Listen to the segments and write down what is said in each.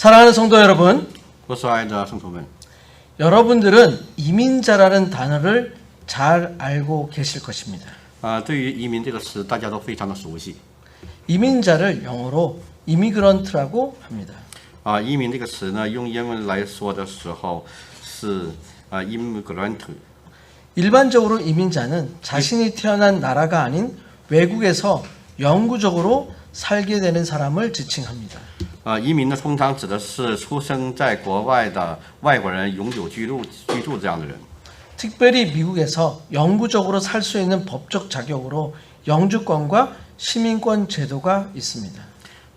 사랑하는 성도 여러분, 我所爱的圣徒们， 여러분들은 이민자라는 단어를 잘 알고 계실 것입니다. 对于移民这个词，大家都非常的熟悉。 이민자를 영어로 이미그런트라고 합니다. 移民这个词呢，用英文来说的时候是immigrant。 일반적으로 이민자는 자신이 태어난 나라가 아닌 외국에서 영구적으로 살게 되는 사람을 지칭합니다. 移民呢，通常指的是出生在国外的外国人永久居住这样的人。 특별히 미국에서 영구적으로 살 수 있는 법적 자격으로 영주권과 시민권 제도가 있습니다.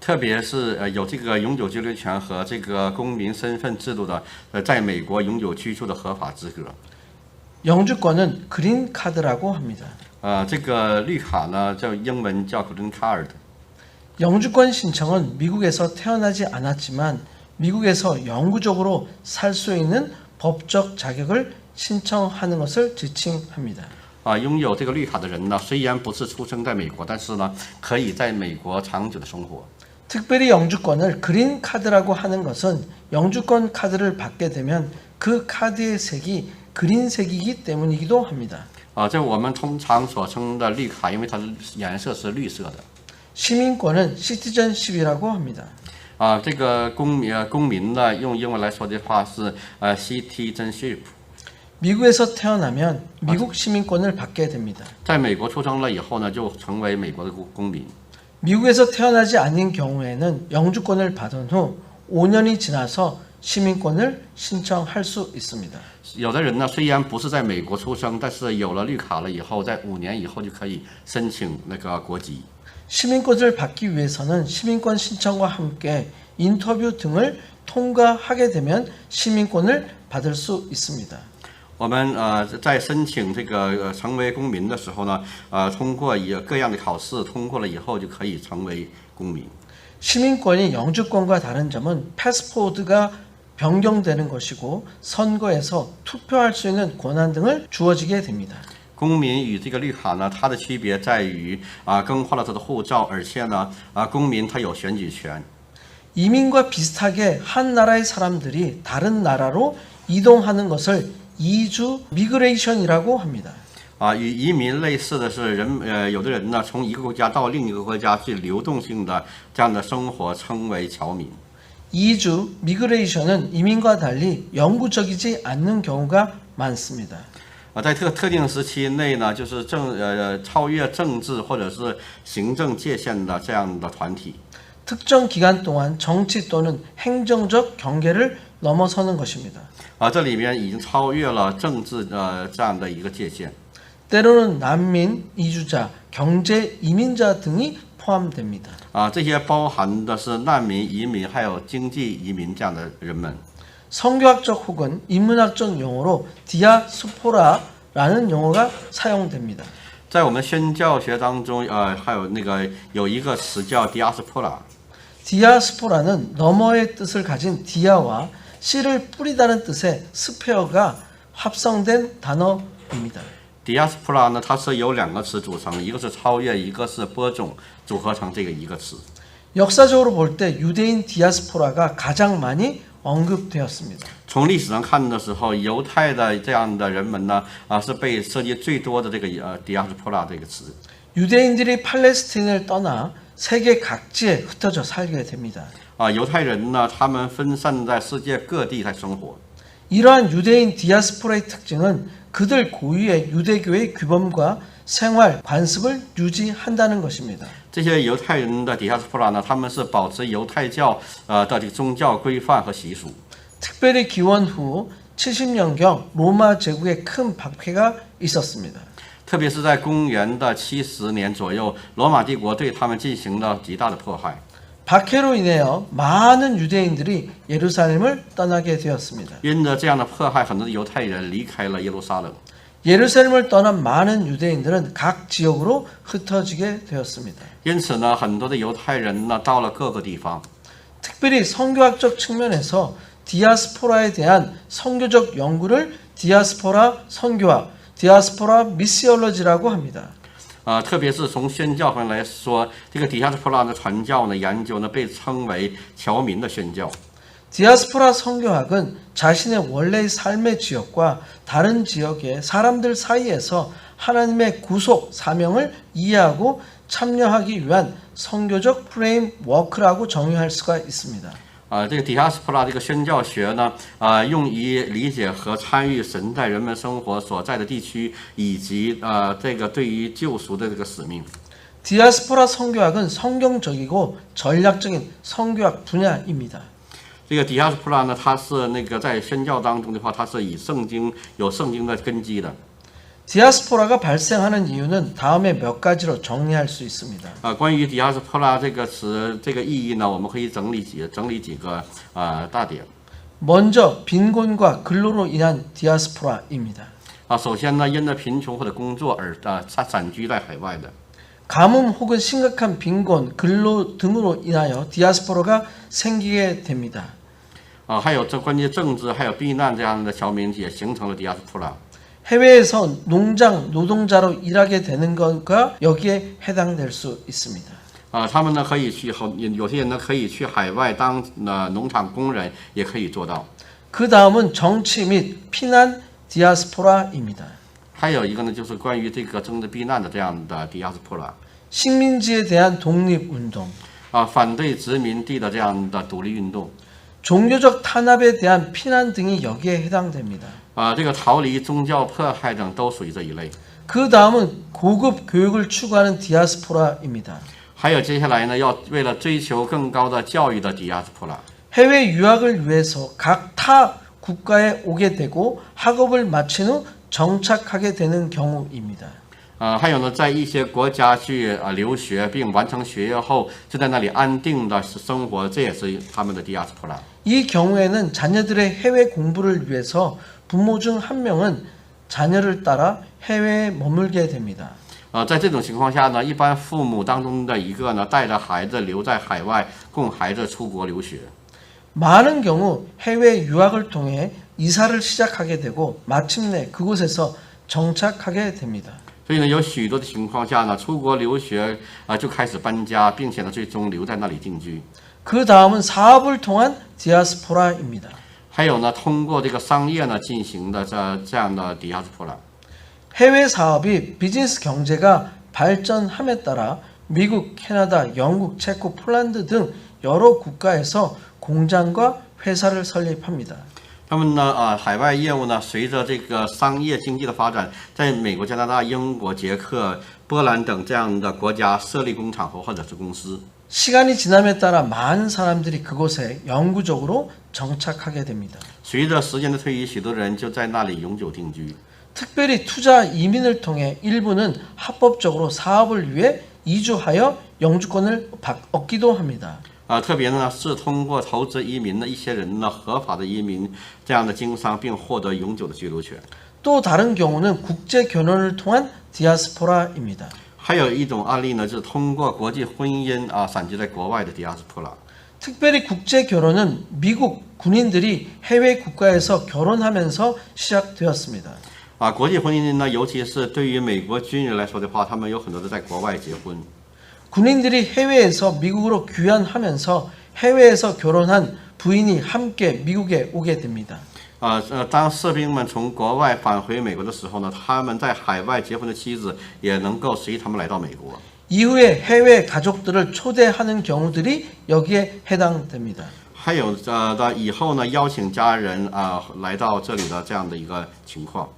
特别是有这个永久居留权和这个公民身份制度的，在美国永久居住的合法资格。 영주권은 그린 카드라고 합니다. 这个绿卡呢，叫英文叫 Green Card。 영주권 신청은 미국에서 태어나지 않았지만 미국에서 영구적으로 살 수 있는 법적 자격을 신청하는 것을 지칭합니다. 拥有这个绿卡的人呢，虽然不是出生在美国，但是呢，可以在美国长久的生活。 특별히 영주권을 그린 카드라고 하는 것은 영주권 카드를 받게 되면 그 카드의 색이 그린색이기 때문이기도 합니다. 这我们通常所称的绿卡，因为它的颜色是绿色的。 시민권은 citizenship이라고 합니다. 这个公民呢，用英文来说的话是citizenship。 미국에서 태어나면 미국 시민권을 받게 됩니다. 在美国出生了以后呢，就成为美国的公民。 미국에서 태어나지 않은 경우에는 영주권을 받은 후 5년이 지나서 시민권을 신청할 수 있습니다. 有的人呢，虽然不是在美国出生，但是有了绿卡了以后，在5年以后就可以申请那个国籍。 시민권을 받기 위해서는 시민권 신청과 함께 인터뷰 등을 통과하게 되면 시민권을 받을 수 있습니다. 我们在申请这个成为公民的时候呢，通过各样的考试，通过了以后就可以成为公民。 시민권이 영주권과 다른 점은 패스포드가 변경되는 것이고 선거에서 투표할 수 있는 권한 등을 주어지게 됩니다. 公民与这个绿卡呢，它的区别在于更换了他的护照，而且呢，公民他有选举权。 이민과 비슷하게 한 나라의 사람들이 다른 나라로 이동하는 것을 이주 미그레이션이라고 합니다. 与移民类似的是有的人呢，从一个国家到另一个国家去流动性的这样的生活，称为侨民。 이주 미그레이션은 이민과 달리 영구적이지 않는 경우가 많습니다. 在特定时期内呢，就是超越政治或者是行政界限的这样的团体。 특정 기간 동안 정치 또는 행정적 경계를 넘어서는 것입니다. 这里面已经超越了政治这样的一个界限。 때로는 난민, 이주자, 경제 이민자 등이 포함됩니다. 这些包含的是难民、移民，还有经济移民这样的人们。 성교학적 혹은 인문학적 용어로 디아스포라라는 용어가 사용됩니다. 在我们宣教学当中，还有一个词叫 diaspora。 디아스포라는 너머의 뜻을 가진 디아와 씨를 뿌리다는 뜻의 스페어가 합성된 단어입니다. diaspora 呢，它是由2个词组成，一个是超越，一个是播种，组合成这个一个词。 역사적으로 볼 때 유대인 디아스포라가 가장 많이 언급되었습니다. 从历史上看的时候，犹太的这样的人们呢，是被涉及最多的这个diaspora 这个词。 유대인들이 팔레스틴을 떠나 세계 각지에 흩어져 살게 됩니다. 犹太人呢，他们分散在世界各地在生活。 이러한 유대인 디아스포라의 특징은 그들 고유의 유대교의 규범과 생활, 관습을 유지한다는 것입니다. 这些犹太人的diaspora呢，他们是保持犹太教的宗教规范和习俗。 특별히 기원 후 70년경 로마 제국에 큰 박해가 있었습니다. 特别是在公元的70年左右，罗马帝国对他们进行了极大的迫害。 박해로 인하여 많은 유대인들이 예루살렘을 떠나게 되었습니다. 因着这样的迫害，很多的犹太人离开了耶路撒冷。 예루살렘을 떠난 많은 유대인들은 각 지역으로 흩어지게 되었습니다. 因此呢，很多的犹太人呢，到了各个地方。 특별히 선교학적 측면에서 디아스포라에 대한 선교적 연구를 디아스포라 선교학, 디아스포라 미시올로지라고 합니다. 特别是从宣教方面来说，这个diaspora的传教呢、研究呢，被称为侨民的宣教。 디아스포라 선교학은 자신의 원래의 삶의 지역과 다른 지역의 사람들 사이에서 하나님의 구속 사명을 이해하고 참여하기 위한 선교적 프레임워크라고 정의할 수가 있습니다. 这个 diaspora 这个宣教学呢，用以理解和参与神在人们生活所在的地区，以及这个对于救赎的这个使命。 디아스포라 선교학은 성경적이고 전략적인 선교학 분야입니다. 这个 diaspora 呢，它是那个在宣教当中的话，它是以有圣经的根基的。 디아스포라가 발생하는 이유는 다음에 몇 가지로 정리할 수 있습니다. 关于 diaspora 这个词这个意义呢，我们可以整理几个大点。 먼저 빈곤과 근로로 인한 디아스포라입니다. 首先呢，因着贫穷或者工作而散居在海外的。 가뭄 혹은 심각한 빈곤, 근로 등으로 인하여 디아스포라가 생기게 됩니다. 还有这关于政治还有避难这样的侨民也形成了 diaspora。 해외에서 농장 노동자로 일하게 되는 것과 여기에 해당될 수 있습니다. 他们呢可以去有些人呢可以去海外当农场工人，也可以做到。 그 다음은 정치 및 피난 디아스포라입니다. 还有一个呢，就是关于这个政治避难的这样的 diaspora。 식민지에 대한 독립운동, 反对殖民地的这样的独立运动。 종교적 탄압에 대한 피난 등이 여기에 해당됩니다. 这个逃离宗教迫害等都属于这一类。 그 다음은 고급 교육을 추구하는 디아스포라입니다. 还有接下来呢，要为了追求更高的教育的 diaspora。 해외 유학을 위해서 각 타 국가에 오게 되고 학업을 마친 후 정착하게 되는 경우입니다. 还有呢，在一些国家去留学并完成学业后，就在那里安定的生活，这也是他们的 diaspora。 이 경우에는 자녀들의 해외 공부를 위해서 부모 중 한 명은 자녀를 따라 해외에 머물게 됩니다. 在这种情况下呢，一般父母当中的一个呢，带着孩子留在海外，供孩子出国留学。 많은 경우 해외 유학을 통해 이사를 시작하게 되고 마침내 그곳에서 정착하게 됩니다. 所以呢，有许多的情况下呢，出国留学就开始搬家，并且呢，最终留在那里定居。 그 다음은 사업을 통한 디아스포라입니다. 还有呢，通过这个商业呢进行的这样的 diaspora。 해외 사업이 비즈니스 경제가 발전함에 따라 미국, 캐나다, 영국, 체코, 폴란드 등 여러 국가에서 공장과 회사를 설립합니다. 他们呢，海外业务呢，随着这个商业经济的发展，在美国、加拿大、英国、捷克、波兰等这样的国家设立工厂或者是公司。 시간이 지남에 따라 많은 사람들이 그곳에 영구적으로 정착하게 됩니다. 随着时间的推移，许多人就在那里永久定居。 특별히 투자 이민을 통해 일부는 합법적으로 사업을 위해 이주하여 영주권을 얻기도 합니다. 特别呢是通过投资移民的一些人呢，合法的移民这样的经商，并获得永久的居留权。 또 다른 경우는 국제 결혼을 통한 디아스포라입니다. 还有一种案例呢，就是通过国际婚姻散居在国外的 diaspora。 특별히 국제 결혼은 미국 군인들이 해외 국가에서 결혼하면서 시작되었습니다. 国际婚姻呢，尤其是对于美国军人来说的话，他们有很多都在国外结婚。 군인들이 해외에서 미국으로 귀환하면서 해외에서 결혼한 부인이 함께 미국에 오게 됩니다. 当士兵们从国外返回美国的时候呢，他们在海外结婚的妻子也能够随他们来到美国。 이후에 해외 가족들을 초대하는 경우들이 여기에 해당됩니다. 还有以后呢，邀请家人来到这里的这样的一个情况。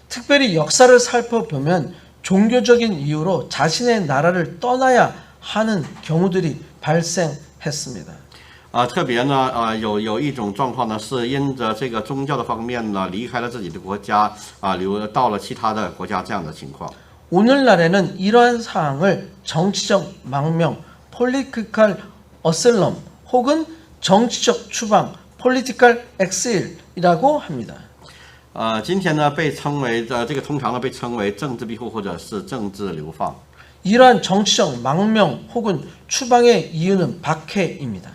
특별히 역사를 살펴보면 종교적인 이유로 자신의 나라를 떠나야 하는 경우들이 발생했습니다. 特别呢，有一种状况呢，是因着这个宗教的方面呢，离开了自己的国家流到了其他的国家这样的情况。 오늘날에는 이러한 사항을 정치적 망명, political asylum 혹은 정치적 추방, political exil이라고 합니다. 今天呢，被称为这个通常呢被称为政治庇护或者是政治流放。 이러한 정치적 망명 혹은 추방의 이유는 박해입니다.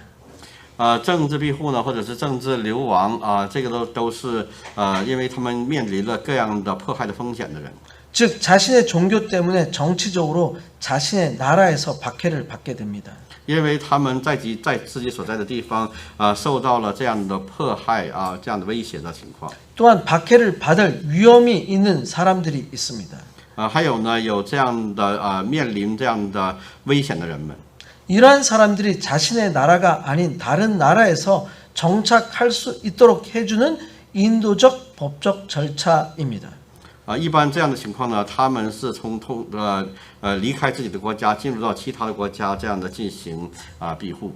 政治庇护呢，或者是政治流亡这个都是因为他们面临了各样的迫害的风险的人。 즉 자신의 종교 때문에 정치적으로 자신의 나라에서 박해를 받게 됩니다. 因为他们在自己所在的地方受到了这样的迫害这样的威胁的情况。 또한 박해를 받을 위험이 있는 사람들이 있습니다. 还有呢，有这样的面临这样的危险的人们。 이러한 사람들이 자신의 나라가 아닌 다른 나라에서 정착할 수 있도록 해주는 인도적 법적 절차입니다. 一般这样的情况呢，他们是离开自己的国家，进入到其他的国家，这样的进行庇护。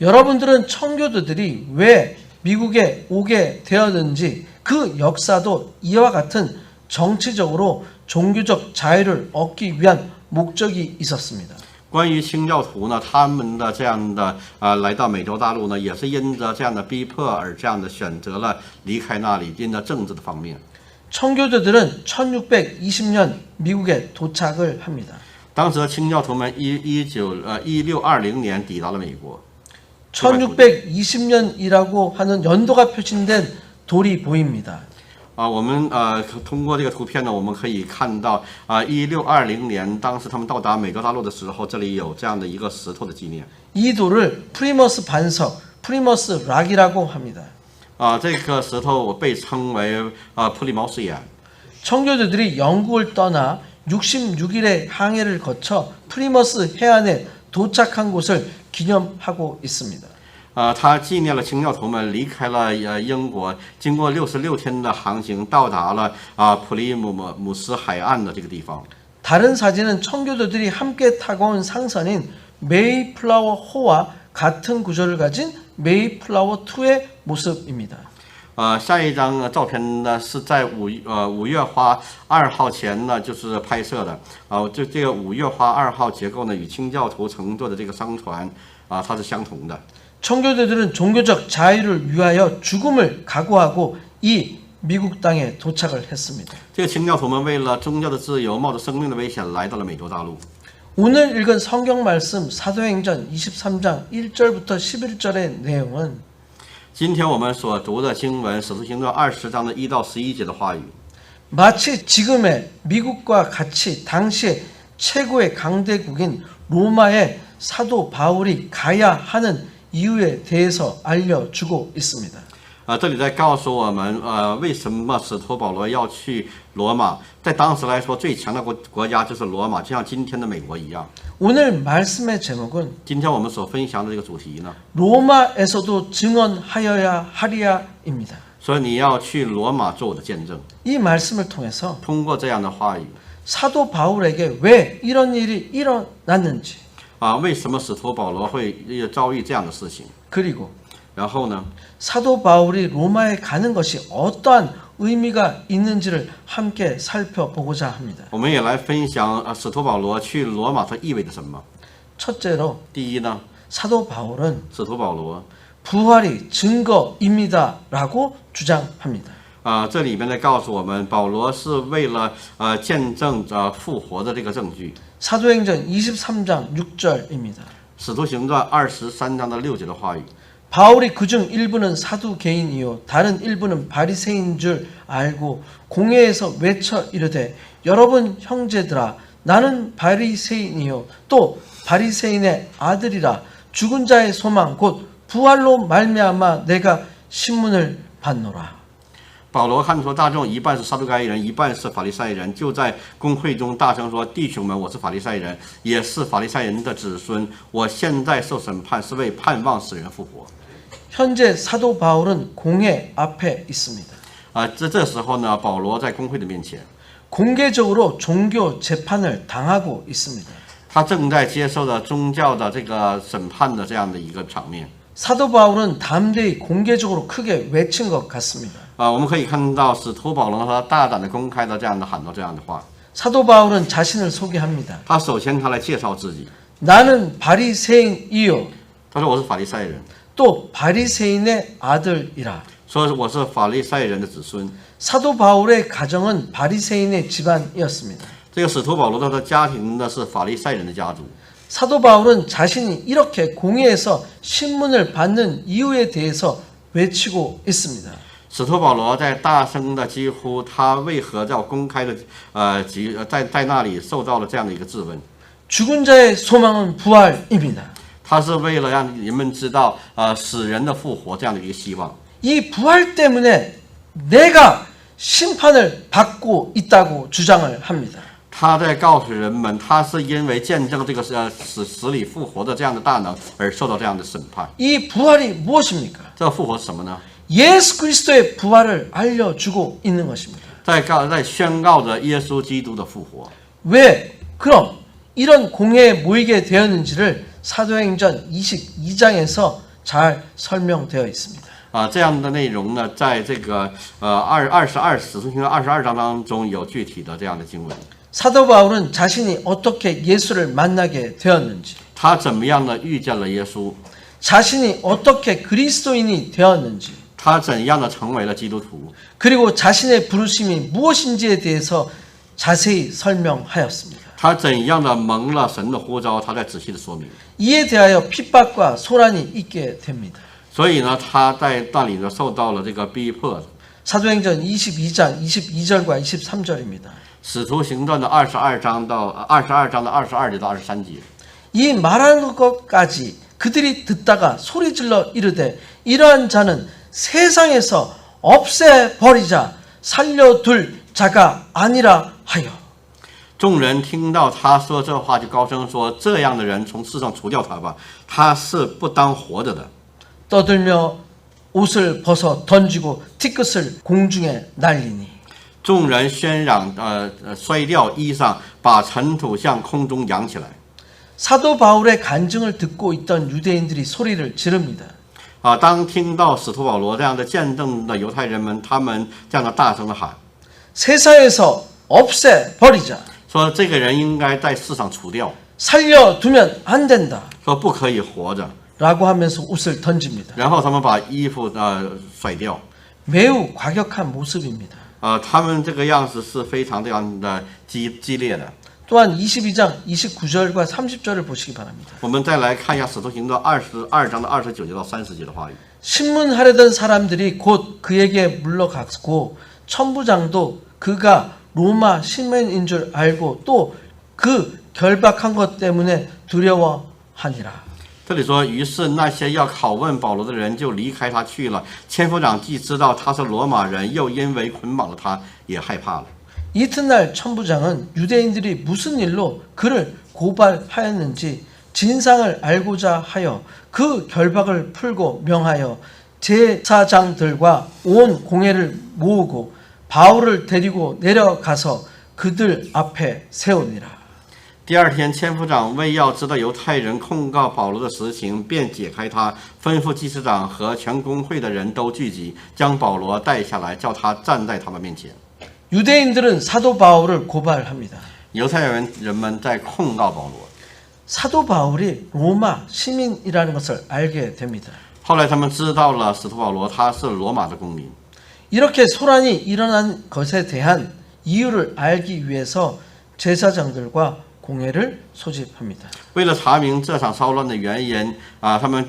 여러분들은 청교도들이 왜 미국에 오게 되었는지 그 역사도 이와 같은 정치적으로 종교적 자유를 얻기 위한 목적이 있었습니다. 关于清教徒呢，他们的这样的来到美洲大陆呢，也是因着这样的逼迫而这样的选择了离开那里，因着政治的方面。 청교도들은 1620년 미국에 도착을 합니다. 当时清教徒们1620年抵达了美国。 1620년이라고 하는 연도가 표시된 돌이 보입니다. 我们通过这个图片呢，我们可以看到1620年当时他们到达美洲大陆的时候，这里有这样的一个石头的纪念。 이 돌을 프리머스 반석, 프리머스 락이라고 합니다. 这个石头被称为普利茅斯岩。 청교도들이 영국을 떠나 66일의 항해를 거쳐 프리머스 해안에 도착한 곳을 기념하고 있습니다. 他纪念了清教徒们离开了英国，经过66天的航行，到达了普利姆斯海岸的这个地方。 다른 사진은 청교도들이 함께 타고 온 상선인 메이플라워 호와 같은 구조를 가진 메이플라워 2의 모습입니다. 下一张照片呢是在五月花2号前呢就是拍摄的这个五月花2号结构呢与清教徒乘坐的这个商船它是相同的。 청교도들은 종교적 자유를 위하여 죽음을 각오하고 이 미국 땅에 도착을 했습니다. 这个清教徒们为了宗教的自由，冒着生命的危险来到了美洲大陆。 오늘 읽은 성경 말씀 사도행전 23장 1절부터 11절의 내용은 今天我们所读的经文《使徒行传》20章的1到11节的话语， 마치 지금의 미국과 같이 당시의 최고의 강대국인 로마의 사도 바울이 가야 하는 이유에 대해서 알려주고 있습니다. 这里在告诉我们为什么使徒保罗要去罗马。在当时来说，最强的国家就是罗马，就像今天的美国一样。 오늘 말씀의 제목은 今天我们所分享的这个主题呢， 로마에서도 증언하여야 하리야입니다. 所以你要去罗马做我的见证。 이 말씀을 통해서 通过这样的话语 사도 바울에게 왜 이런 일이 일어났는지 为什么使徒保罗会遭遇这样的事情？ 그리고 然后呢， 사도 바울이 로마에 가는 것이 어떠한 의미가 있는지를 함께 살펴보고자 합니다. 我们也来分享使徒保罗去罗马它意味着什么。 첫째로 第一呢， 사도 바울은 使徒保罗 부활이 증거입니다라고 주장합니다. 这里面呢告诉我们，保罗是为了见证复活的这个证据。 사도행전 23장 6절입니다. 使徒行传23章的6节的话语。 바울이 그중 일부는 사두개인이요 다른 일부는 바리새인 줄 알고 공회에서 외쳐 이르되 여러분 형제들아 나는 바리새인이요 또 바리새인의 아들이라 죽은 자의 소망 곧 부활로 말미암아 내가 신문을 받노라. 保罗看出大众一半是撒都该人，一半是法利赛人，就在公会中大声说：“弟兄们，我是法利赛人，也是法利赛人的子孙。我现在受审判，是为盼望死人复活。” 현재 사도 바울은 공회 앞에 있습니다. 这时候呢，保罗在公会的面前， 공개적으로 종교 재판을 당하고 있습니다. 他正在接受着宗教的这个审判的这样的一个场面。 사도 바울은 담대히 공개적으로 크게 외친 것 같습니다. 我们可以看到使徒保罗他大胆的公开的这样的喊到这样的话。 사도 바울은 자신을 소개합니다. 他首先他来介绍自己， 나는 바리새인이요 他说我是法利赛人， 또 바리새인의 아들이라. 说我是法利赛人的子孙。 사도 바울의 가정은 바리새인의 집안이었습니다. 这个使徒保罗他的家庭呢是法利赛人的家族。 사도 바울은 자신이 이렇게 공회에서 신문을 받는 이유에 대해서 외치고 있습니다. 使徒保罗在大声的疾呼，他为何要公开的在那里受到了这样的一个质问？ 죽은 자의 소망은 부활입니다. 他是为了让人们知道死人的复活这样的一个希望。 이 부활 때문에 내가 심판을 받고 있다고 주장을 합니다. 他在告诉人们，他是因为见证这个死里复活的这样的大能而受到这样的审判。 이 부활이 무엇입니까? 这复活是什么呢？ 예수 그리스도의 부활을 알려주고 있는 것입니다. 在宣告着耶稣基督的复活。 왜 그럼 이런 공회에 모이게 되었는지를 사도행전 22장에서 잘 설명되어 있습니다. 这样的内容呢，在这个使徒行传22章当中有具体的这样的经文。 사도 바울은 자신이 어떻게 예수를 만나게 되었는지, 他怎么样呢遇见了耶稣？ 자신이 어떻게 그리스도인이 되었는지, 他怎样的成为了基督徒？ 그리고 자신의 부르심이 무엇인지에 대해서 자세히 설명하였습니다. 他怎样的蒙了神的呼召？他在仔细的说明。 이에 대하여 핍박과 소란이 있게 됩니다. 所以呢，他在那里呢受到了这个逼迫。 사도행전 22장 22절과 23절입니다. 使徒行传的22章的22节到23节。 이 말하는 것까지 그들이 듣다가 소리질러 이르되 이러한 자는 세상에서 없애버리자 살려둘 자가 아니라 하여. 众人听到他说这话，就高声说：“这样的人从世上除掉他吧，他是不当活着的。” 떠들며 옷을 벗어 던지고 티끝을 공중에 날리니. 众人喧嚷，摔掉衣裳，把尘土向空中扬起来。 사도 바울의 간증을 듣고 있던 유대인들이 소리를 지릅니다. 当听到使徒保罗这样的见证的犹太人们，他们这样的大声的喊， 세상에서 없애버리자. 说这个人应该在世上除掉， 살려두면 안 된다. 说不可以活着。 라고 하면서 옷을 던집니다. 然后他们把衣服甩掉。 매우 과격한 모습입니다. 他们这个样子是非常这样的激烈的。 또한 22장 29절과 30절을 보시기 바랍니다. 我们再来看一下《使徒行传》22章的29节到30节的话语。 신문하려던 사람들이 곧 그에게 물러갔고 천부장도 그가 로마 시민인 줄 알고 또 그 결박한 것 때문에 두려워하니라. 这里说，于是那些要拷问保罗的人就离开他去了。千夫长既知道他是罗马人，又因为捆绑了他，也害怕了。 이튿날 천부장은 유대인들이 무슨 일로 그를 고발하였는지 진상을 알고자 하여 그 결박을 풀고 명하여 제사장들과 온 공회를 모으고 바울을 데리고 내려가서 그들 앞에 세우니라. 第二天，千夫长为要知道犹太人控告保罗的实情，便解开他，吩咐祭司长和全公会的人都聚集，将保罗带下来，叫他站在他们面前。 유대인들은 사도 바울을 고발합니다. 犹太人们在控告保罗。 사도 바울이 로마 시민이라는 것을 알게 됩니다. 后来他们知道了使徒保罗他是罗马的公民。 이렇게 소란이 일어난 것에 대한 이유를 알기 위해서 제사장들과 공회를 소집합니다. 为了查明这场骚乱的原因，他们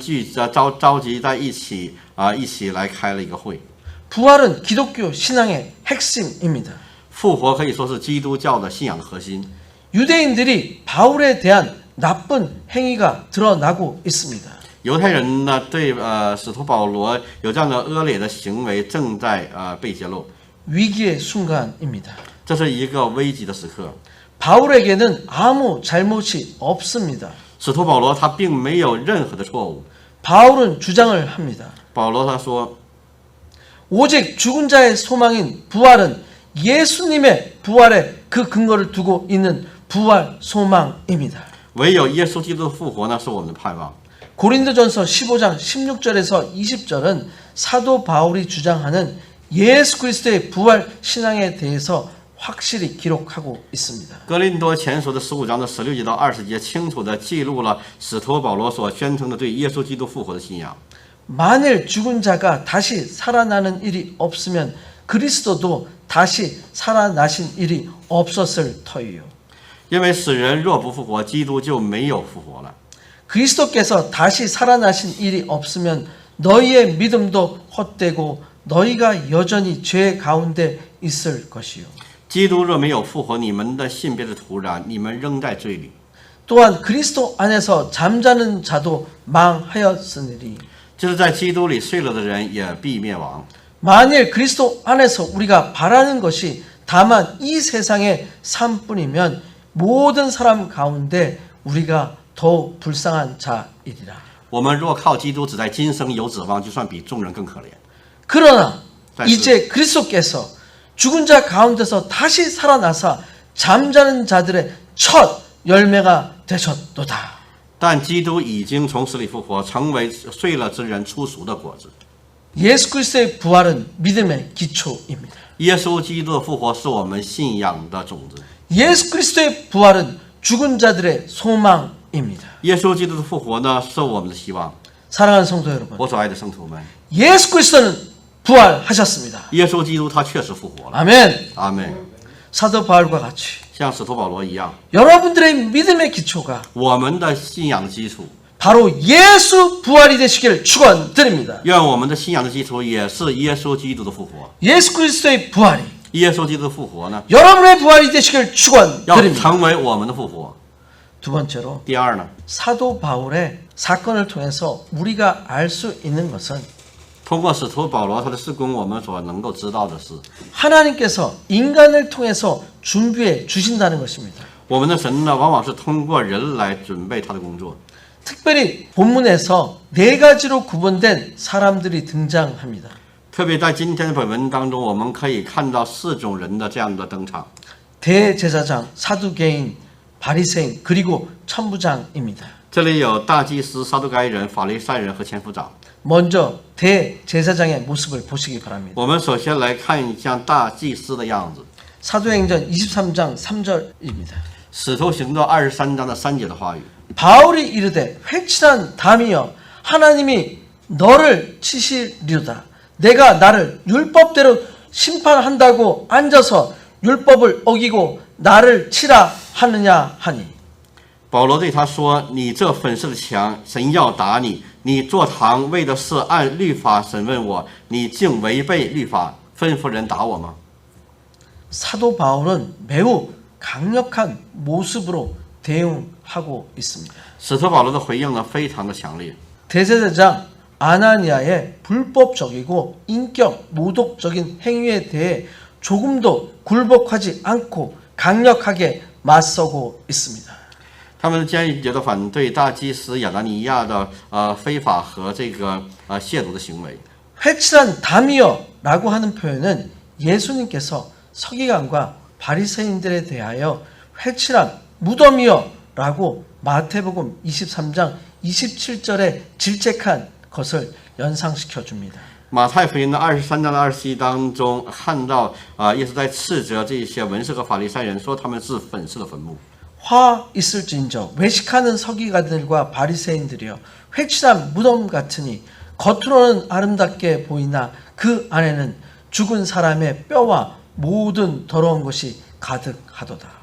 召集在一起，一起来开了一个会。 부활은 기독교 신앙의 핵심입니다. 复活可以说是基督教的信仰的核心。 유대인들이 바울에 대한 나쁜 행위가 드러나고 있습니다. 犹太人呢对使徒保罗有这样的恶劣的行为正在被揭露， 위기의 순간입니다. 这是一个危急的时刻。 바울에게는 아무 잘못이 없습니다. 使徒保罗他并没有任何的错误。 바울은 주장을 합니다. 保罗他说， 오직 죽은 자의 소망인 부활은 예수님의 부활에 그 근거를 두고 있는 부활 소망입니다. 唯有耶稣基督的复活呢是我们的盼望。 고린도전서 15장 16절에서 20절은 사도 바울이 주장하는 예수 그리스도의 부활 신앙에 대해서 확실히 기록하고 있습니다. 哥林多前书的15章的16节到20节清楚地记录了使徒保罗所宣称的对耶稣基督复活的信仰。 만일 죽은 자가 다시 살아나는 일이 없으면 그리스도도 다시 살아나신 일이 없었을 터이요. 因为死人若不复活，基督就没有复活了。 그리스도께서 다시 살아나신 일이 없으면 너희의 믿음도 헛되고 너희가 여전히 죄 가운데 있을 것이요. 基督若没有复活，你们的信便是徒然，你们仍在罪里。 또한 그리스도 안에서 잠자는 자도 망하였으니 就是在基督里睡了的人也必灭亡。 만일 그리스도 안에서 우리가 바라는 것이 다만 이 세상의 삶뿐이면 모든 사람 가운데 우리가 더욱 불쌍한 자이리라. 我们若靠基督只在今生有指望，就算比众人更可怜。 그러나 이제 그리스도께서 죽은 자 가운데서 다시 살아나사 잠자는 자들의 첫 열매가 되셨도다. 但基督已经从死里复活，成为睡了之人初熟的果子。 예수 그리스도의 부활은 믿음의 기초입니다. 耶稣基督的复活是我们信仰的种子。 예수 그리스도의 부활은 죽은 자들의 소망입니다. 耶稣基督的复活呢，是我们的希望。 사랑하는 성도 여러분, 我所爱的圣徒们， 예수 그리스도는 부활하셨습니다. 耶稣基督他确实复活了。 아멘. 阿门。 사도 바울과 같이 像使徒保罗一样， 여러분들의 믿음의 기초가 我们的信仰的基础， 바로 예수 부활이 되시기를 축원드립니다. 愿我们的信仰的基础也是耶稣基督的复活。 예수 그리스도의 부활이 耶稣基督的复活呢， 여러분의 부활이 되시기를 要 축원드립니다. 成为我们的复活。 두 번째로 第二呢， 사도 바울의 사건을 통해서 우리가 알 수 있는 것은 通过使徒保罗他的事工，我们所能够知道的是， 하나님께서 인간을 통해서 준비해 주신다는 것입니다. 我们的神呢，往往是通过人来准备他的工作。 특별히 본문에서 네 가지로 구분된 사람들이 등장합니다. 特别在今天的本文当中，我们可以看到4种人的这样的登场： 대제사장, 사두개인, 바리새인 그리고 천부장입니다. 这里有大祭司、撒都该人、法利赛人和千夫长。 먼저 대제사장의 모습을 보시기 바랍니다. 我们首先来看一下大祭司的样子， 사도행전 23장 3절입니다. 使徒行传23章的3节的话语。 바울이 이르되 회칠한 담이여 하나님이 너를 치시리로다. 내가 나를 율법대로 심판한다고 앉아서 율법을 어기고 나를 치라 하느냐 하니. 保罗对他说：“你这粉饰的墙，神要打你。你坐堂为的是按律法审问我，你竟违背律法，吩咐人打我吗？” 사도 바울은 매우 강력한 모습으로 대응하고 있습니다. 使徒保罗的回应呢，非常的强烈。 대제사장 아나니아의 불법적이고 인격 모독적인 행위에 대해 조금도 굴복하지 않고 강력하게 맞서고 있습니다. 他们坚决的反对大祭司亚拿尼亚的非法和这个亵渎的行为。 회칠한 담이여라고 하는 표현은 예수님께서 서기관과 바리새인들에 대하여 회칠한 무덤이여라고 마태복음 23장 27절에 질책한 것을 연상시켜 줍니다. 马太福音的23章的27当中看到耶稣在斥责这些文士和法利赛人，说他们是粉饰的坟墓。 화 있을진저 외식하는 서기관들과 바리새인들이여 회칠한 무덤 같으니 겉으로는 아름답게 보이나 그 안에는 죽은 사람의 뼈와 모든 더러운 것이 가득하도다.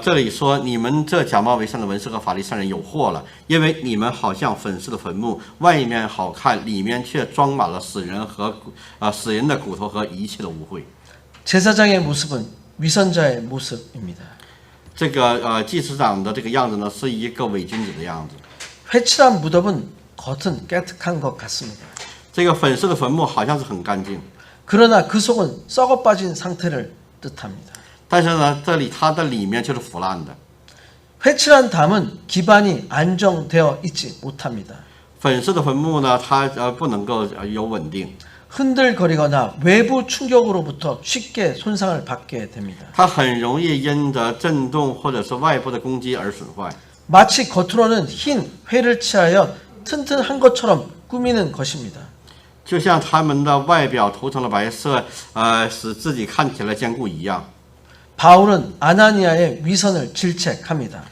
这里说你们这假冒为善的文士和法利赛人有祸了，因为你们好像粉饰的坟墓，外面好看，里面却装满了死人的骨头和一切的污秽。 제사장의 모습은 위선자의 모습입니다. 这个祭司长的这个样子呢，是一个伪君子的样子。 회칠한 무덤은 겉은 깨끗한 것 같습니다. 这个粉饰的坟墓好像是很干净， 그러나 그 속은 썩어 빠진 상태를 뜻합니다. 但是呢，它的里面却是腐烂的。 회칠한 담은 기반이 안정되어 있지 못합니다. 粉饰的坟墓呢，它不能够有稳定， 흔들거리거나 외부 충격으로부터 쉽게 손상을 받게 됩니다. 它很容易因着震动或者是外部的攻击而损坏。 마치 겉으로는 흰 회를 칠하여 튼튼한 것처럼 꾸미는 것입니다. 就像他们的外表涂成了白色，使自己看起来坚固一样。 바울은 아나니아의 위선을 질책합니다.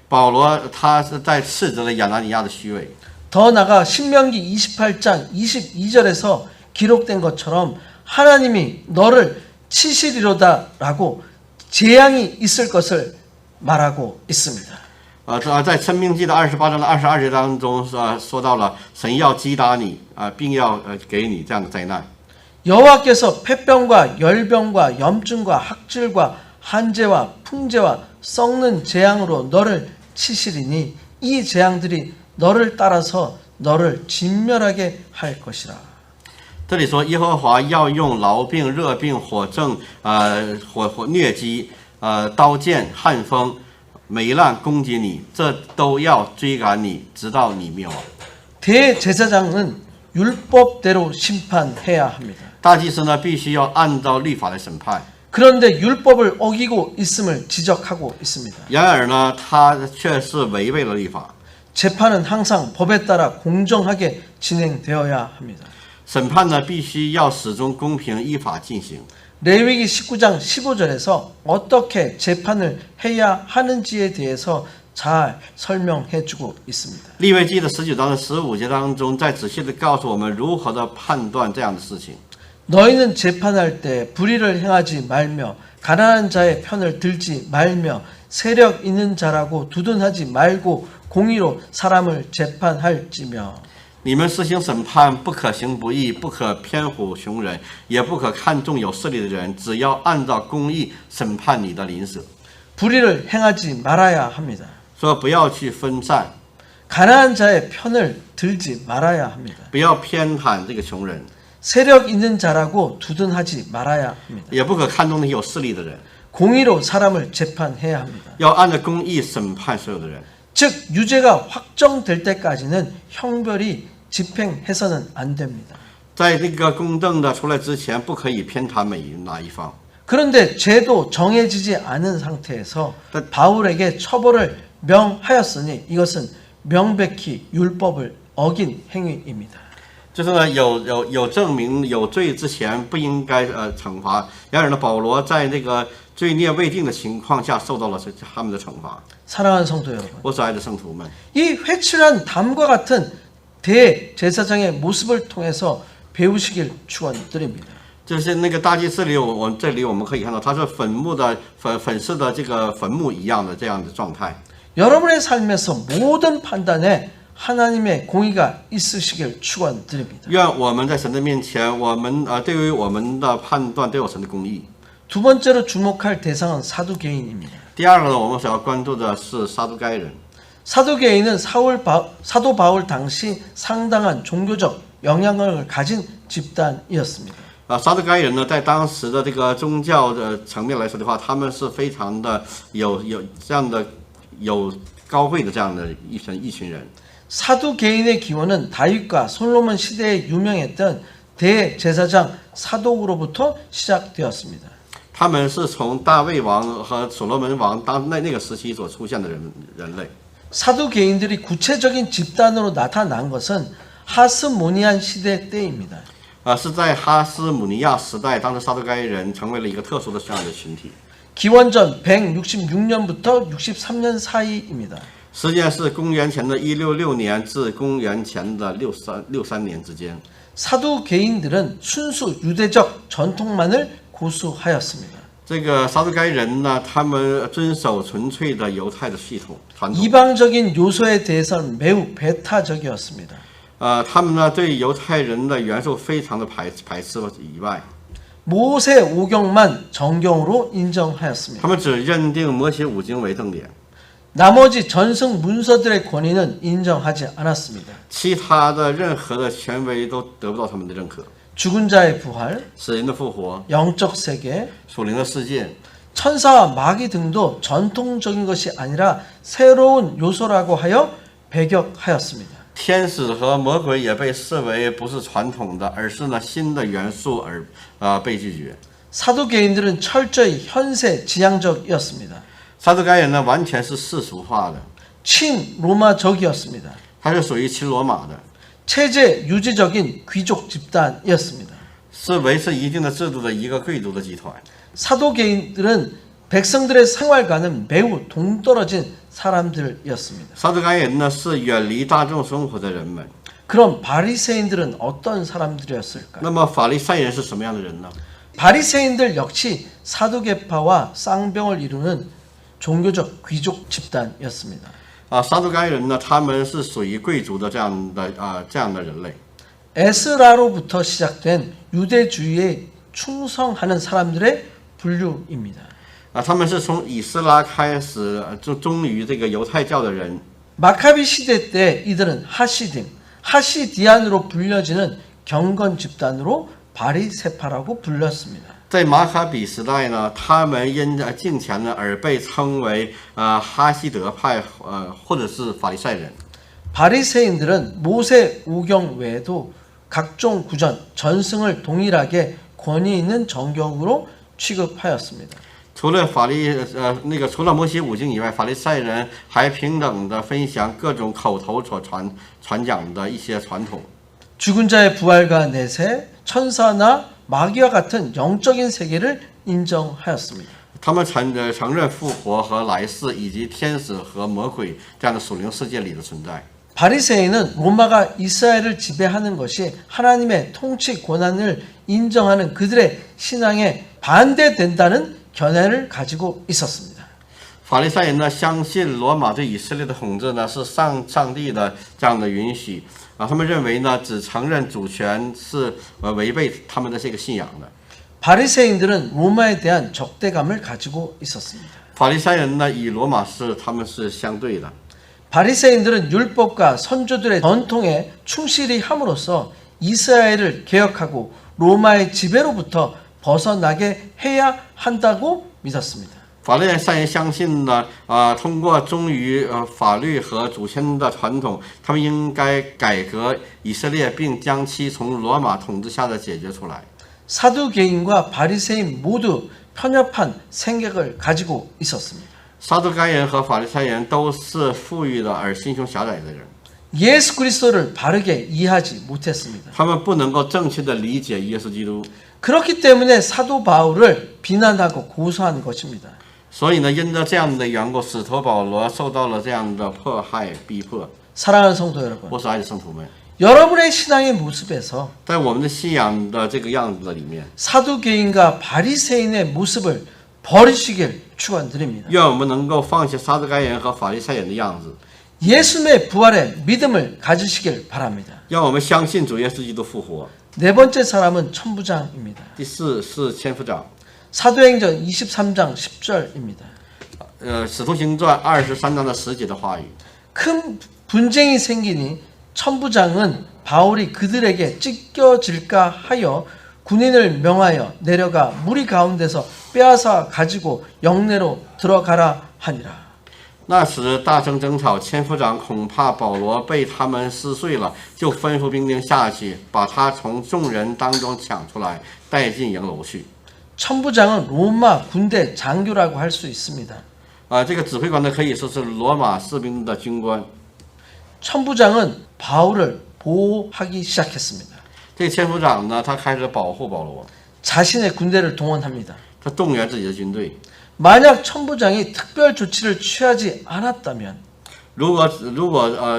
保罗他是在斥责了亚拿尼亚的虚伪。 더 나아가 신명기 28장 22절에서 기록된 것처럼 하나님이 너를 치시리로다라고 재앙이 있을 것을 말하고 있습니다. 在申命记的28章的22节当中，说到了神要击打你，并要给你这样的灾难。 여호와께서 폐병과 열병과 염증과 학질과 한재와 풍재와 썩는 재앙으로 너를 치시리니 이 재앙들이 너를 따라서 너를 진멸하게 할 것이라. 这里说耶和华要用痨病、热病、火症、疟疾、刀剑、旱风、霉烂攻击你，这都要追赶你，直到你灭亡。 대제사장은 율법대로 심판해야 합니다. 大祭司呢，必须要按照律法来审判。 그런데 율법을 어기고 있음을 지적하고 있습니다. 然而呢，他却是违背了律法。 재판은 항상 법에 따라 공정하게 진행되어야 합니다. 审判呢，必须要始终公平依法进行。 레위기 19장 15절에서 어떻게 재판을 해야 하는지에 대해서 잘 설명해 주고 있습니다. 利未记的19章的15节当中，在仔细的告诉我们如何的判断这样的事情。 너희는 재판할 때 불의를 행하지 말며 가난한 자의 편을 들지 말며 세력 있는 자라고 두둔하지 말고 공의로 사람을 재판할지며 你们施行审判，不可行不义，不可偏护穷人，也不可看重有势力的人，只要按照公义审判你的邻舍。 불의를 행하지 말아야 합니다. 说不要去分散， 가난한 자의 편을 들지 말아야 합니다. 不要偏袒这个穷人， 세력 있는 자라고 두둔하지 말아야 합니다. 也不可看重那些有势力的人， 공의로 사람을 재판해야 합니다. 要按照公义审判所有的人。 즉 유죄가 확정될 때까지는 형별이 집행해서는 안 됩니다. 在这个公正的出来之前，不可以偏袒哪一方。 그런데 죄도 정해지지 않은 상태에서 바울에게 처벌을 명하였으니 이것은 명백히 율법을 어긴 행위입니다. 就是呢，有证明有罪之前不应该惩罚。然而呢，保罗在那个罪孽未定的情况下受到了他们的惩罚。 사랑하는 성도 여러분, 我所爱的圣徒们， 이 회칠한 담과 같은 대제사장의 모습을 통해서 배우시길 축원드립니다. 就是那个大祭司里，这里我们可以看到，他是粉饰的这个坟墓一样的这样的状态。 여러분의 삶에서 모든 판단에 하나님의 공의가 있으시길 축원드립니다. 愿我们在神的面前，我们对于我们的判断都有神的公义。 두 번째로 주목할 대상은 사두개인입니다. 第二个呢，我们所要关注的是撒都该人。 사두개인은 사도 바울 당시 상당한 종교적 영향력을 가진 집단이었습니다. 撒都该人呢，在当时的这个宗教的层面来说的话，他们是非常的有这样的有高贵的这样的一群人。 사두개인의 기원은 다윗과 솔로몬 시대에 유명했던 대제사장 사독으로부터 시작되었습니다. 他们是从大卫王和所罗门王那个时期所出现的人类。 사두개인들이 구체적인 집단으로 나타난 것은 하스모니안 시대 때입니다. 是在哈斯姆尼亚时代，当时撒都该人成为了一个特殊的这样的群体。 기원전 166년부터 63년 사이입니다. 时间是公元前的166年至公元前的63年之间。 사두개인들은 순수 유대적 전통만을 고수하였습니다. 这个撒都该人呢，他们遵守纯粹的犹太的系统传统。 이방적인 요소에 대해서는 매우 배타적이었습니다. 他们呢对犹太人的元素非常的排斥以外， 모세 오경만 정경으로 인정하였습니다. 他们只认定摩西五经为正典， 나머지 전승 문서들의 권위는 인정하지 않았습니다. 其他的任何的权威都得不到他们的认可。 죽은 자의 부활, 死人的复活， 영적 세계, 属灵的世界， 천사와 마귀 등도 전통적인 것이 아니라 새로운 요소라고 하여 배격하였습니다. 天使和魔鬼也被视为不是传统的，而是呢新的元素而被拒绝。 사두개인들은 철저히 현세 지향적이었습니다. 撒都该人呢完全是世俗化的， 친로마적이었습니다. 它是属于亲罗马的， 체제 유지적인 귀족 집단이었습니다. 是维持一定的制度的一个贵族的集团。 사도개인들은 백성들의 생활과는 매우 동떨어진 사람들이었습니다. 撒都该人呢是远离大众生活的人们。 그럼 바리새인들은 어떤 사람들이었을까? 那么法利赛人是什么样的人呢？ 바리새인들 역시 사두개파와 쌍병을 이루는 종교적 귀족 집단이었습니다. 撒都该人呢，他们是属于贵族的这样的人类。 에스라로부터 시작된 유대주의에 충성하는 사람들의 분류입니다. 他们是从以斯拉开始忠于这个犹太教的人。 마카비 시대 때 이들은 하시딤, 하시디안으로 불려지는 경건 집단으로 바리세파라고 불렸습니다. 在马卡比时代呢，他们因敬虔呢而被称为哈西德派，或者是法利赛人。 바리새인들은 모세 오경 외에도 각종 구전, 전승을 동일하게 권위 있는 정경으로 취급하였습니다. 除了除了摩西五经以外，法利赛人还平等的分享各种口头所传讲的一些传统。 죽은 자의 부활과 내세, 천사나 마귀와 같은 영적인 세계를 인정하였습니다. 他们承认复活和来世，以及天使和魔鬼这样的属灵世界里的存在。 바리새인은 로마가 이스라엘을 지배하는 것이 하나님의 통치 권한을 인정하는 그들의 신앙에 반대된다는 견해를 가지고 있었습니다. 法利赛人呢，相信罗马对以色列的统治呢是上帝的这样的允许他们认为呢，只承认主权是违背他们的这个信仰的。 바리새인들은 로마에 대한 적대감을 가지고 있었습니다. 法利赛人呢，与罗马他们是相对的。 바리새인들은 율법과 선조들의 전통에 충실히 함으로써 이스라엘을 개혁하고 로마의 지배로부터 벗어나게 해야 한다고 믿었습니다. 法利赛人相信呢，通过忠于法律和祖先的传统，他们应该改革以色列，并将其从罗马统治下的解决出来。 사두개인과 바리새인 모두 편협한 생각을 가지고 있었습니다. 撒都该人和法利赛人都是富裕的而心胸狭窄的人， 예수 그리스도를 바르게 이해하지 못했습니다. 他们不能够正确的理解耶稣基督。 그렇기 때문에 사도 바울을 비난하고 고소한 것입니다. 所以呢，因着这样的缘故，使徒保罗受到了这样的迫害逼迫。 사랑하는 성도 여러분, 我所爱的圣徒们， 여러분의 신앙의 모습에서 在我们的信仰的这个样子里面， 사두개인과 바리새인의 모습을 버리시길 축원드립니다. 愿我们能够放下撒都该人和法利赛人的样子， 예수님의 부활에 믿음을 가지시길 바랍니다. 让我们相信主耶稣基督复活。 네 번째 사람은 천부장입니다. 第四是千夫长， 사도행전 23장 10절입니다. 使徒行传23章的10节的话语。 큰 분쟁이 생기니 천부장은 바울이 그들에게 찢겨질까 하여 군인을 명하여 내려가 무리 가운데서 빼앗아 가지고 영내로 들어가라 하니라. 那时大声争吵，千夫长恐怕保罗被他们撕碎了，就吩咐兵丁下去，把他从众人当中抢出来，带进营楼去。 천부장은 로마 군대 장교라고 할 수 있습니다. 这个指挥官呢，可以说是罗马士兵的军官。 천부장은 바울을 보호하기 시작했습니다. 这个千夫长呢，他开始保护保罗， 자신의 군대를 동원합니다. 他动员自己的军队。 만약 천부장이 특별 조치를 취하지 않았다면 如果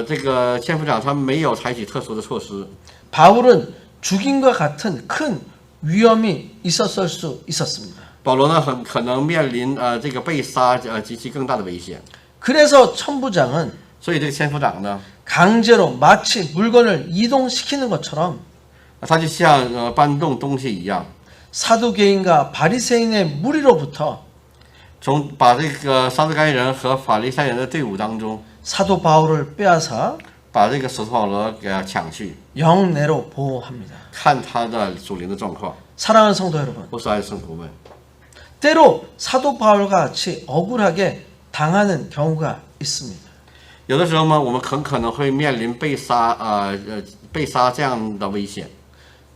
这个千夫长他没有采取特殊的措施， 바울은 죽임과 같은 큰 위험이 있었을 수 있었습니다. 保罗呢很可能面临这个被杀及其更大的危险。 그래서 천부장은 所以这个千夫长呢， 강제로 마치 물건을 이동시키는 것처럼 他就像搬动东西一样， 사두개인과 바리새인의 무리로부터 把这个撒都该人和法利赛人的队伍当中， 사도 바울을 빼앗아 把这个使徒保罗给抢去， 영내로 보호합니다. 看他的属灵的状况。 사랑하는 성도 여러분, 我所爱的圣徒们， 때로 사도 바울과 같이 억울하게 당하는 경우가 있습니다. 有的时候呢，我们很可能会面临被杀这样的危险。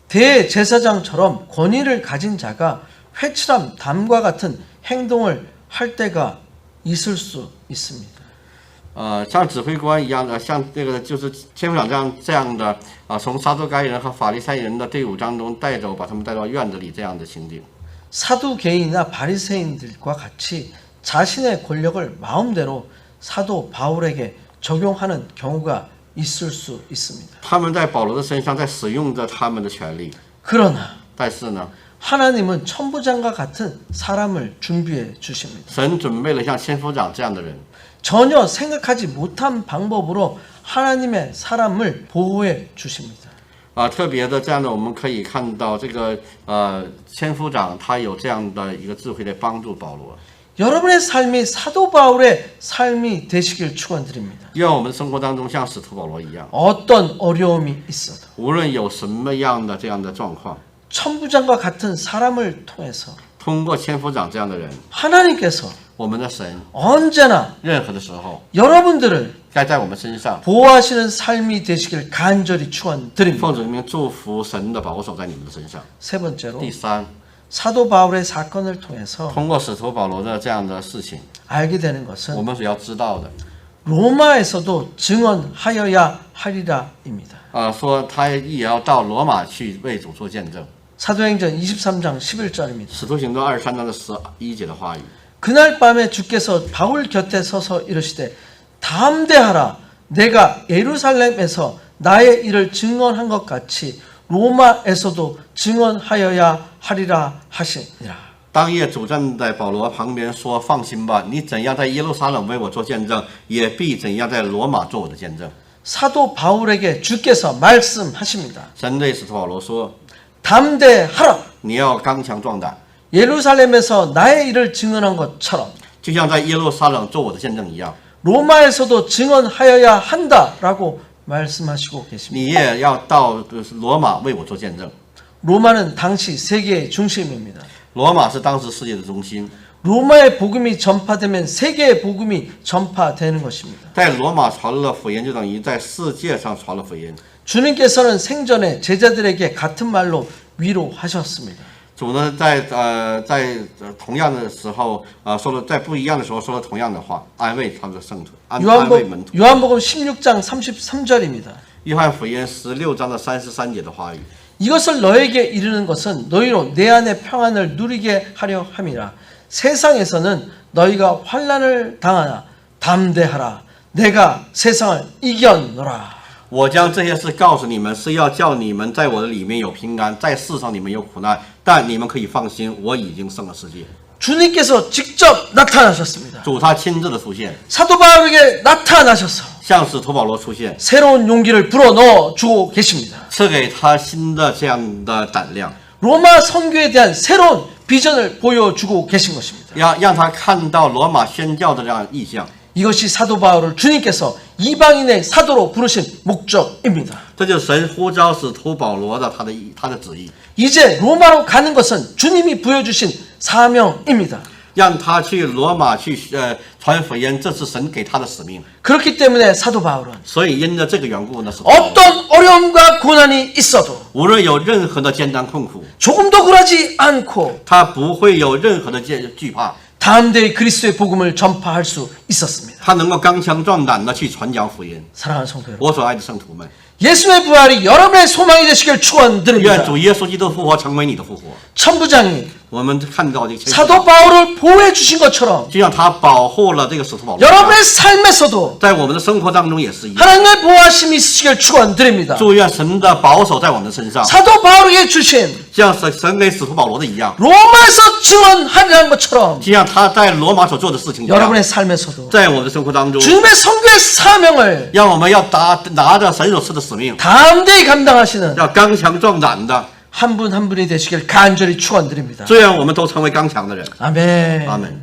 대제사장처럼 권위를 가진 자가 회칠함 담과 같은 행동을 할 때가 있을 수 있습니다. 像指挥官一样的，像这个就是千夫长这样的从撒都该人和法利赛人的队伍当中带走，把他们带到院子里这样的情景。 사두개인이나 바리새인들과 같이 자신의 권력을 마음대로 사도 바울에게 적용하는 경우가 있을 수 있습니다. 他们在保罗的身上在使用着他们的权利， 그러나 但是呢， 하나님은 천부장과 같은 사람을 준비해 주십니다. 神准备了像千夫长这样的人， 전혀 생각하지 못한 방법으로 하나님의 사람을 보호해 주십니다. 特别的这样的，我们可以看到这个千夫长他有这样的一个智慧来帮助保罗。 여러분의 삶이 사도 바울의 삶이 되시길 축원드립니다. 愿我们生活当中像使徒保罗一样， 어떤 어려움이 있어도 无论有什么样的这样的状况， 천부장과 같은 사람을 통해서 通过千夫长这样的人， 하나님께서 我们的神 언제나 任何的时候 여러분들을 该在我们身上， 보호하시는 삶이 되시길 간절히 축원드립니다. 奉主名祝福神的保守在你们的身上。 세 번째로 第三， 사도 바울의 사건을 통해서 通过使徒保罗的这样的事情， 알게 되는 我 것은 们所要知道的， 로마에서도 증언하여야 하리라입니다. 说他也要到罗马去为主做见证。 사도행전 23장 11절입니다. 使徒行传23章的11节的话语。 그날 밤에 주께서 바울 곁에 서서 이르시되 담대하라 내가 예루살렘에서 나의 일을 증언한 것 같이 로마에서도 증언하여야 하리라 하시니라. 当夜主站在保罗旁边说：“放心吧，你怎样在耶路撒冷为我做见证，也必怎样在罗马做我的见证。 사도 바울에게 주께서 말씀하십니다. 神对使徒保罗说 담대하라 ：“你要刚强壮胆， 예루살렘에서 나의 일을 증언한 것처럼 就像在耶路撒冷做我的见证一样， 로마에서도 증언하여야 한다라고 말씀하시고 계십니다. 你也要到罗马为我做见证。 로마는 당시 세계의 중심입니다. 罗马是当时世界的中心， 로마의 복음이 전파되면 세계의 복음이 전파되는 것입니다. 在罗马传了福音，就等于在世界上传了福音。 주님께서는 생전에 제자들에게 같은 말로 위로하셨습니다. 主呢，在同样的时候，说了在不一样的时候说了同样的话，安慰他们的圣徒，安慰门徒。 요한복음 16장 33절입니다. 约翰福音16章的33节的话语。 이것을 너에게 이르는 것은 너희로 내 안에 평안을 누리게 하려 함이라. 세상에서는 너희가 환난을 당하나 담대하라. 내가 세상을 이겼노라. 我将这些事告诉你们，是要叫你们在我的里面有平安，在世上你们有苦难，但你们可以放心，我已经胜了世界。 주님께서 직접 나타나셨습니다. 主他亲自的出现， 사도 바울에게 나타나셔서 向使徒保罗出现， 새로운 용기를 불어넣어 주고 계십니다. 赐给他新的这样的胆量， 로마 선교에 대한 새로운 비전을 보여주고 계신 것입니다. 让他看到罗马宣教的这样意象。 이것이 사도 바울을 주님께서 이방인의 사도로 부르신 목적입니다. 这就是神呼召使徒保罗的他的旨意， 이제 로마로 가는 것은 주님이 부여주신 사명입니다. 让他去罗马去传福音，这是神给他的使命。 그렇기 때문에 사도 바울은 所以因着这个缘故呢，使徒保罗 어떤 어려움과 고난이 있어도 无论有任何的艰难困苦， 조금도 굴하지 않고 他不会有任何的惧怕， 담대히 그리스도의 복음을 전파할 수 있었습니다. 他能够刚强壮胆的去传讲福音。 사랑하는 성도 여러분, 我所爱的圣徒们， 예수의 부활이 여러분의 소망이 되시길 愿 축원드립니다. 主耶稣基督复活成为你的复活。 천부장이 我们看到这个， 사도 바울을 보호해 주신 것처럼 就像他保护了这个使徒保罗， 여러분의 삶에서도 在我们的生活当中也是一样。 하나님의 보호하심이 있으시길 축원드립니다. 祝愿神的保守在我们身上， 사도 바울에게 주신 像神给使徒保罗的一样， 로마에서 증언하리라는 것처럼 就像他在罗马所做的事情一样， 여러분의 삶에서도 在我们的生活当中， 주님의 선교의 사명을 让我们要拿着神所赐的使命， 담대히 감당하시는 要刚强壮胆的。 한 분 한 분이 되시길 간절히 축원드립니다. 祝愿我们都成为刚强的人。 아멘. 아멘.